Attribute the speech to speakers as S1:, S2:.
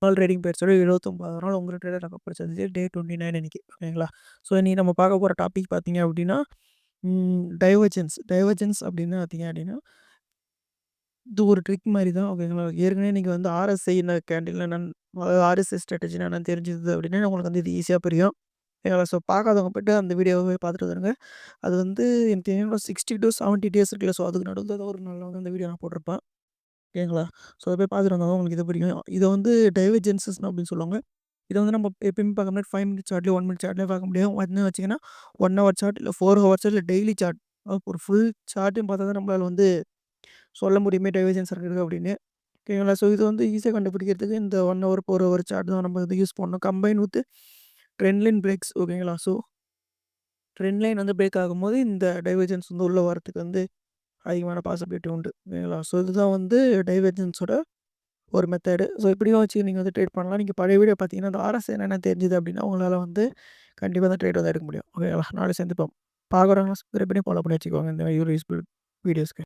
S1: நாள் ட்ரேடிங் பீரியட்ஸோட 29வது நாள் உங்க ட்ரேடர் ரெக்கார்ட் படிச்சது டே 29 இன்னைக்கு. ஓகேங்களா? ஸோ இன்னைக்கு நம்ம பார்க்க போகிற டாபிக் பார்த்தீங்க அப்படின்னா டைவர்ஜென்ஸ். டைவர்ஜென்ஸ் அப்படின்னு பார்த்தீங்க அப்படின்னா இது ஒரு ட்ரிக் மாதிரி தான். ஓகேங்களா? ஏற்கனவே நீங்கள் வந்து ஆர்எஸ்ஐ கேண்டில் என்னன்னு, அதாவது ஆர்எஸ்ஐ ஸ்ட்ராட்டஜினா என்னன்னு தெரிஞ்சது அப்படின்னா உங்களுக்கு வந்து இது ஈஸியாக புரியும். ஓகேங்களா? ஸோ பார்க்காதவங்க போய்ட்டு அந்த வீடியோவை பார்த்துட்டு வந்துருங்க. அது வந்து எனக்கு தெரியும் 60 to 70 டேஸ் இருக்குல்ல. ஸோ அதுக்கு நடுவில் ஏதோ ஒரு நாளில் வந்து அந்த வீடியோ நான் போட்டிருப்பேன். ஓகேங்களா? ஸோ அதை போய் பார்த்துட்டு வந்தால் தான் உங்களுக்கு இது புரியும். இதை வந்து டைவர்ஜென்சஸ் அப்படின்னு சொல்லுவாங்க. இதை வந்து நம்ம எப்பயுமே பார்க்க முடியாது. 5 மினிட்ஸ் சார்ட்லேயே 1 மினிட் சார்ட்லேயே பார்க்க முடியும். என்ன வச்சிங்கன்னா 1 ஹவர் சார்ட் இல்லை 4 ஹவர் சார்ட் இல்லை டெய்லி சார்ட், ஒரு ஃபுல் சார்ட்டையும் பார்த்தா தான் நம்மளால் வந்து சொல்ல முடியுமே டைவர்ஜென்ஸ் இருக்குது அப்படின்னு. ஓகேங்களா? ஸோ இது வந்து ஈஸியாக கண்டுபிடிக்கிறதுக்கு இந்த 1 ஹவர் 4 ஹவர் சார்ட் தான் நம்ம வந்து யூஸ் பண்ணணும். Combine with trend line breaks. ஓகேங்களா? ஸோ ட்ரெண்ட் லைன் வந்து பிரேக் ஆகும்போது இந்த டைவர்ஜென்ஸ் வந்து உள்ள வரத்துக்கு வந்து அதிகமான பாசிபிலிட்டி உண்டு. ஓகேங்களா? ஸோ இதுதான் வந்து டைவர்ஜென்ஸோட ஒரு மெத்தடு. ஸோ இப்படியும் வச்சு நீங்கள் வந்து ட்ரேட் பண்ணலாம். நீங்கள் பழைய வீடியோ பார்த்தீங்கன்னா அந்த ஆர்எஸ்ஐ என்னென்ன தெரிஞ்சுது அப்படின்னா உங்களால் வந்து கண்டிப்பாக அந்த ட்ரேட் வந்து எடுக்க முடியும். ஓகேங்களா? நாளை சந்திப்போம். பார்க்குறவங்க சப்ஸ்கிரைப் பண்ணி ஃபாலோ பண்ணி வச்சுக்கோங்க இந்த யூஸ்ஃபுல் வீடியோஸ்க்கு.